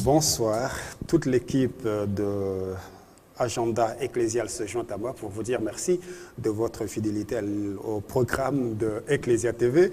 Bonsoir. Toute l'équipe de Agenda Ecclésial se joint à moi pour vous dire merci de votre fidélité au programme de Ecclésia TV.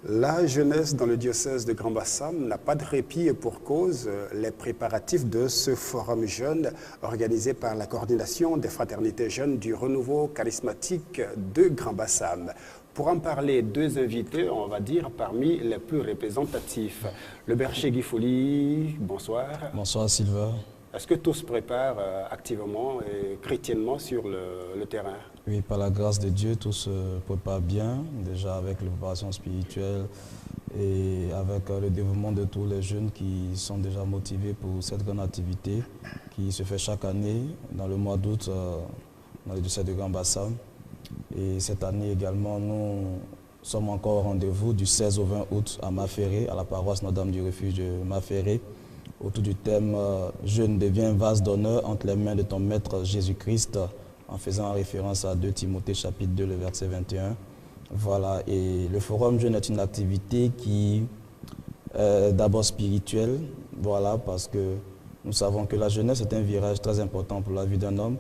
La jeunesse dans le diocèse de Grand Bassam n'a pas de répit et pour cause les préparatifs de ce forum jeune organisé par la coordination des fraternités jeunes du renouveau charismatique de Grand Bassam. Pour en parler, deux invités, on va dire, parmi les plus représentatifs. Le berger Guy Folly, bonsoir. Bonsoir Sylvain. Est-ce que tout se prépare activement et chrétiennement sur le terrain? Oui, par la grâce de Dieu, tout se prépare bien, déjà avec la préparation spirituelle et avec le développement de tous les jeunes qui sont déjà motivés pour cette grande activité qui se fait chaque année dans le mois d'août dans le diocèse de Grand Bassam. Et cette année également, nous sommes encore au rendez-vous du 16 au 20 août à Maferré, à la paroisse Notre-Dame du Refuge de Maferré, autour du thème « Jeune devient vase d'honneur entre les mains de ton Maître Jésus-Christ », en faisant référence à 2 Timothée chapitre 2, le verset 21. Voilà, et le Forum Jeune est une activité qui est d'abord spirituelle, voilà, parce que nous savons que la jeunesse est un virage très important pour la vie d'un homme,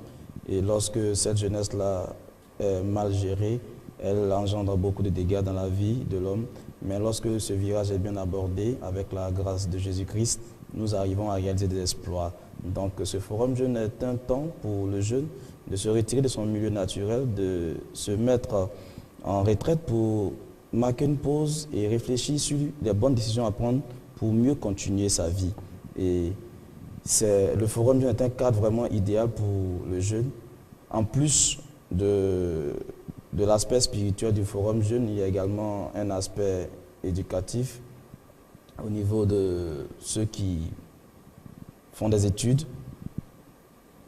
et lorsque cette jeunesse-là est mal gérée, elle engendre beaucoup de dégâts dans la vie de l'homme. Mais lorsque ce virage est bien abordé avec la grâce de Jésus-Christ, nous arrivons à réaliser des exploits. Donc ce forum jeune est un temps pour le jeune de se retirer de son milieu naturel, de se mettre en retraite pour marquer une pause et réfléchir sur les bonnes décisions à prendre pour mieux continuer sa vie. Et le forum jeune est un cadre vraiment idéal pour le jeune. En plus de l'aspect spirituel du forum jeune, il y a également un aspect éducatif au niveau de ceux qui font des études.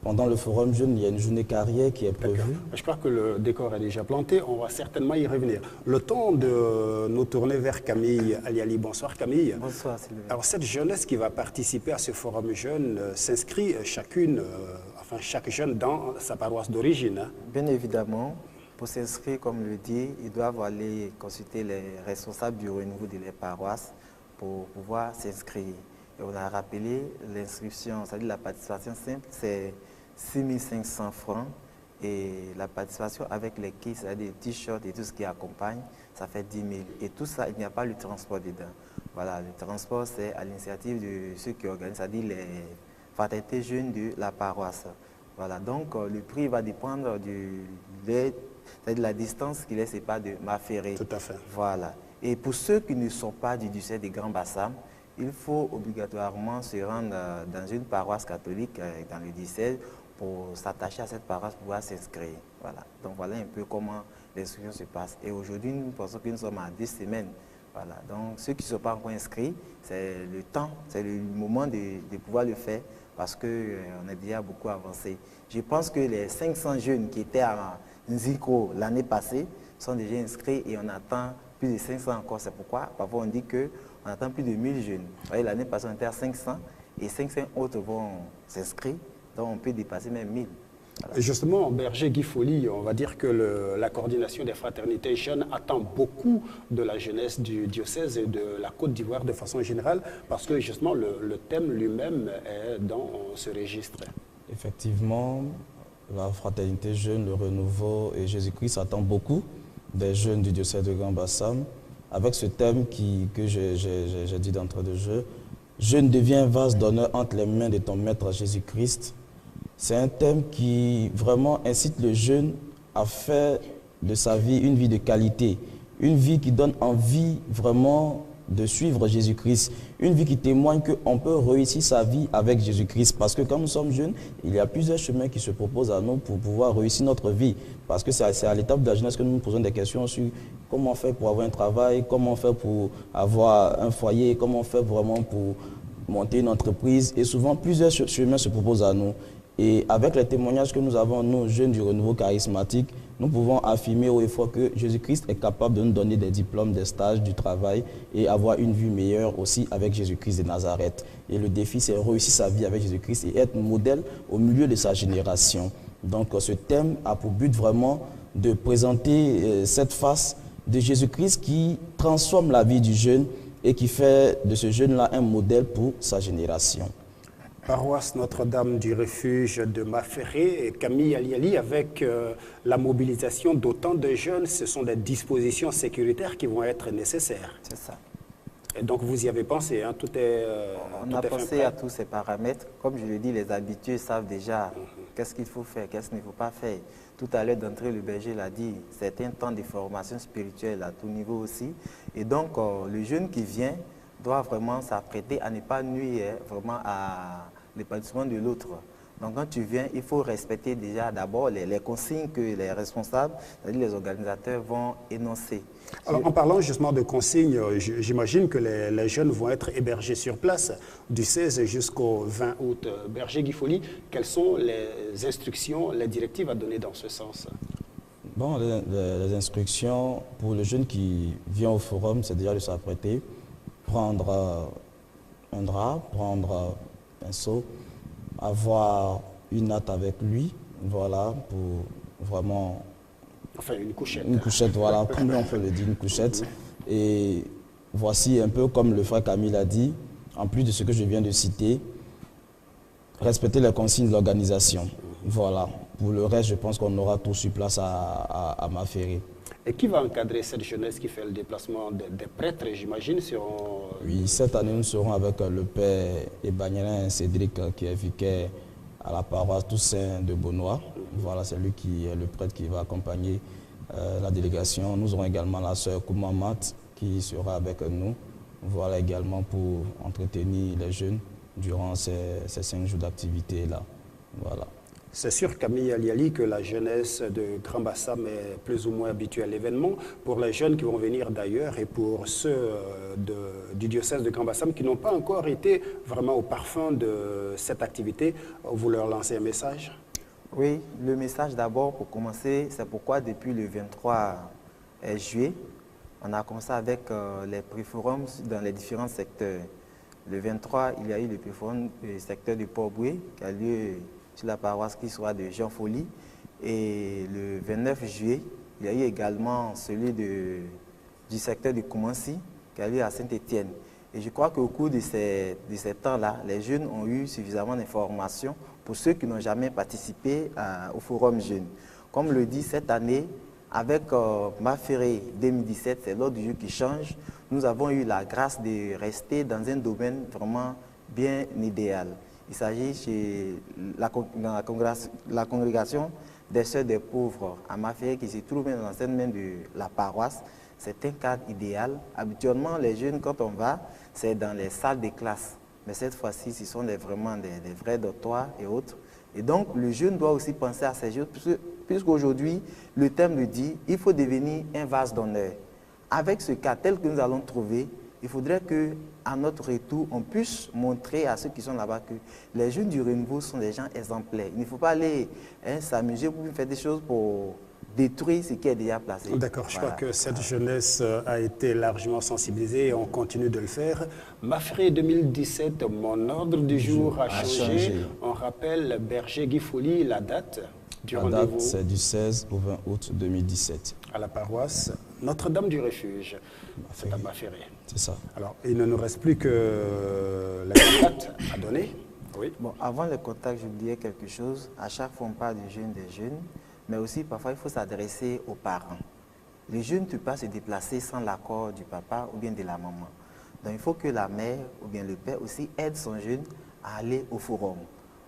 Pendant le forum jeune, il y a une journée carrière qui est prévue. Je crois que le décor est déjà planté, on va certainement y revenir. Le temps de nous tourner vers Camille Aliali. Bonsoir Camille. Bonsoir Sylvain. Alors cette jeunesse qui va participer à ce forum jeune s'inscrit chaque jeune dans sa paroisse d'origine. Hein. Bien évidemment, pour s'inscrire, comme le dit, ils doivent aller consulter les responsables du renouveau de les paroisses pour pouvoir s'inscrire. Et on a rappelé l'inscription, c'est-à-dire la participation simple, c'est 6 500 francs. Et la participation avec les kits, c'est-à-dire des t-shirts et tout ce qui accompagne, ça fait 10 000. Et tout ça, il n'y a pas le transport dedans. Voilà, le transport, c'est à l'initiative de ceux qui organisent, c'est-à-dire les fraternités jeunes de la paroisse. Voilà, donc le prix va dépendre de la distance qui les sépare de Maferré. Tout à fait. Voilà. Et pour ceux qui ne sont pas du diocèse de Grand Bassam, il faut obligatoirement se rendre dans une paroisse catholique dans le diocèse pour s'attacher à cette paroisse, pour pouvoir s'inscrire. Voilà. Donc voilà un peu comment l'inscription se passe. Et aujourd'hui, nous pensons que nous sommes à 2 semaines. Voilà. Donc ceux qui ne sont pas encore inscrits, c'est le temps, c'est le moment de pouvoir le faire parce qu'on est déjà beaucoup avancé. Je pense que les 500 jeunes qui étaient à Nziko l'année passée sont déjà inscrits et on attend plus de 500 encore. C'est pourquoi parfois on dit qu'on attend plus de 1000 jeunes. Vous voyez, l'année passée on était à 500 et 500 autres vont s'inscrire, donc on peut dépasser même 1000. Voilà. Justement, berger Guy Folly, on va dire que la coordination des fraternités jeunes attend beaucoup de la jeunesse du diocèse et de la Côte d'Ivoire de façon générale, parce que justement le thème lui-même est dans ce registre. Effectivement, la fraternité jeune, le renouveau et Jésus-Christ attend beaucoup des jeunes du diocèse de Grand Bassam, avec ce thème que j'ai dit d'entrée de jeu. Jeune devient vase d'honneur entre les mains de ton Maître Jésus-Christ. C'est un thème qui vraiment incite le jeune à faire de sa vie une vie de qualité, une vie qui donne envie vraiment de suivre Jésus-Christ, une vie qui témoigne qu'on peut réussir sa vie avec Jésus-Christ. Parce que quand nous sommes jeunes, il y a plusieurs chemins qui se proposent à nous pour pouvoir réussir notre vie. Parce que c'est à l'étape de la jeunesse que nous nous posons des questions sur comment faire pour avoir un travail, comment faire pour avoir un foyer, comment faire vraiment pour monter une entreprise. Et souvent, plusieurs chemins se proposent à nous. Et avec les témoignages que nous avons, nous, jeunes du renouveau charismatique, nous pouvons affirmer haut et fort que Jésus-Christ est capable de nous donner des diplômes, des stages, du travail et avoir une vie meilleure aussi avec Jésus-Christ de Nazareth. Et le défi, c'est réussir sa vie avec Jésus-Christ et être modèle au milieu de sa génération. Donc ce thème a pour but vraiment de présenter cette face de Jésus-Christ qui transforme la vie du jeune et qui fait de ce jeune-là un modèle pour sa génération. Paroisse Notre-Dame du Refuge de Maferré et Camille Aliali, avec la mobilisation d'autant de jeunes, ce sont des dispositions sécuritaires qui vont être nécessaires. C'est ça. Et donc vous y avez pensé, hein, tout est On a pensé à tous ces paramètres. Comme je le dis, les habitués savent déjà qu'est-ce qu'il faut faire, qu'est-ce qu'il ne faut pas faire. Tout à l'heure d'entrée, le berger l'a dit, c'est un temps de formation spirituelle à tout niveau aussi. Et donc, le jeune qui vient doit vraiment s'apprêter à ne pas nuire vraiment à l'épanouissement de l'autre. Donc quand tu viens, il faut respecter déjà d'abord les consignes que les responsables, c'est-à-dire les organisateurs, vont énoncer. Alors en parlant justement de consignes, j'imagine que les jeunes vont être hébergés sur place du 16 jusqu'au 20 août. Berger Guy Folly, quelles sont les instructions, les directives à donner dans ce sens? Bon, les instructions pour le jeune qui vient au forum, c'est déjà de s'apprêter, prendre un drap, prendre un seau, avoir une natte avec lui, voilà, pour vraiment... Enfin, une couchette. Une couchette, voilà, comme on peut le dire, une couchette. Et voici un peu comme le frère Camille a dit, en plus de ce que je viens de citer, respecter les consignes de l'organisation. Voilà. Pour le reste, je pense qu'on aura tout sur place à Maferré. Et qui va encadrer cette jeunesse qui fait le déplacement des prêtres, j'imagine, seront... Oui, cette année, nous serons avec le père Ebanyerin Cédric, qui est vicaire à la paroisse Toussaint de Beaunois. Voilà, c'est lui qui est le prêtre qui va accompagner la délégation. Nous aurons également la sœur Koumamat qui sera avec nous. Voilà, également pour entretenir les jeunes durant ces 5 jours d'activité-là. Voilà. C'est sûr, Camille Aliali, que la jeunesse de Grand Bassam est plus ou moins habituée à l'événement. Pour les jeunes qui vont venir d'ailleurs et pour ceux du diocèse de Grand Bassam qui n'ont pas encore été vraiment au parfum de cette activité, vous leur lancez un message? Oui, le message d'abord pour commencer, c'est pourquoi depuis le 23 juillet, on a commencé avec les pré-forums dans les différents secteurs. Le 23, il y a eu le pré-forum du secteur du Port-Boué qui a lieu sur la paroisse qui soit de Jean Folly. Et le 29 juillet, il y a eu également celui du secteur de Koumansi qui a lieu à Saint-Étienne. Et je crois qu'au cours de ces temps-là, les jeunes ont eu suffisamment d'informations pour ceux qui n'ont jamais participé au Forum Jeunes. Comme le dit cette année, avec Maferré 2017, c'est l'ordre du jour qui change. Nous avons eu la grâce de rester dans un domaine vraiment bien idéal. Il s'agit chez la congrégation des Sœurs des Pauvres à Maferré qui se trouve dans l'ancienne main de la paroisse. C'est un cadre idéal. Habituellement, les jeunes, quand on va, c'est dans les salles de classe. Mais cette fois-ci, ce sont vraiment des vrais dortoirs et autres. Et donc, le jeune doit aussi penser à ces choses, puisqu'aujourd'hui, le thème le dit, il faut devenir un vase d'honneur. Avec ce cas tel que nous allons trouver, il faudrait qu'à notre retour, on puisse montrer à ceux qui sont là-bas que les jeunes du renouveau sont des gens exemplaires. Il ne faut pas aller s'amuser pour faire des choses pour détruire ce qui est déjà placé. D'accord, je crois que cette jeunesse a été largement sensibilisée et on continue de le faire. Maferré 2017, mon ordre du jour a changé. On rappelle, Berger Guy Folly, la date du rendez-vous. La date, c'est du 16 au 20 août 2017. À la paroisse Notre-Dame du Refuge, c'est à Maferré. C'est ça. Alors, il ne nous reste plus que les contacts à donner. Oui. Bon, avant le contact, je vous disais quelque chose. À chaque fois, on parle des jeunes, mais aussi parfois, il faut s'adresser aux parents. Les jeunes ne peuvent pas se déplacer sans l'accord du papa ou bien de la maman. Donc, il faut que la mère ou bien le père aussi aide son jeune à aller au forum.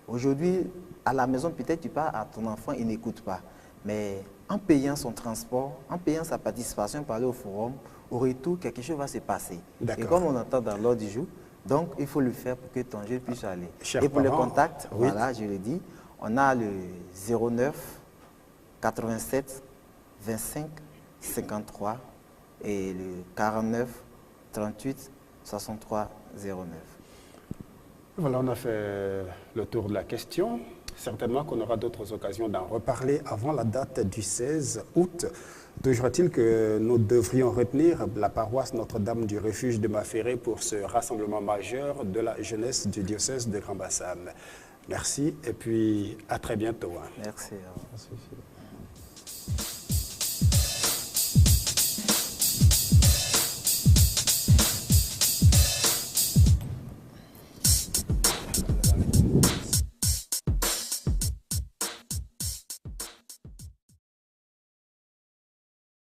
Aujourd'hui, à la maison, peut-être tu parles à ton enfant, il n'écoute pas. Mais en payant son transport, en payant sa participation pour aller au forum, au retour, quelque chose va se passer. Et comme on entend dans l'ordre du jour, donc il faut le faire pour que ton jeune puisse aller. Et pour le contact, oui. Voilà, je l'ai dit, on a le 09 87 25 53 et le 49 38 63 09. Voilà, on a fait le tour de la question. Certainement qu'on aura d'autres occasions d'en reparler avant la date du 16 août. Toujours est-il que nous devrions retenir la paroisse Notre-Dame du Refuge de Maferré pour ce rassemblement majeur de la jeunesse du diocèse de Grand Bassam. Merci et puis à très bientôt. Merci.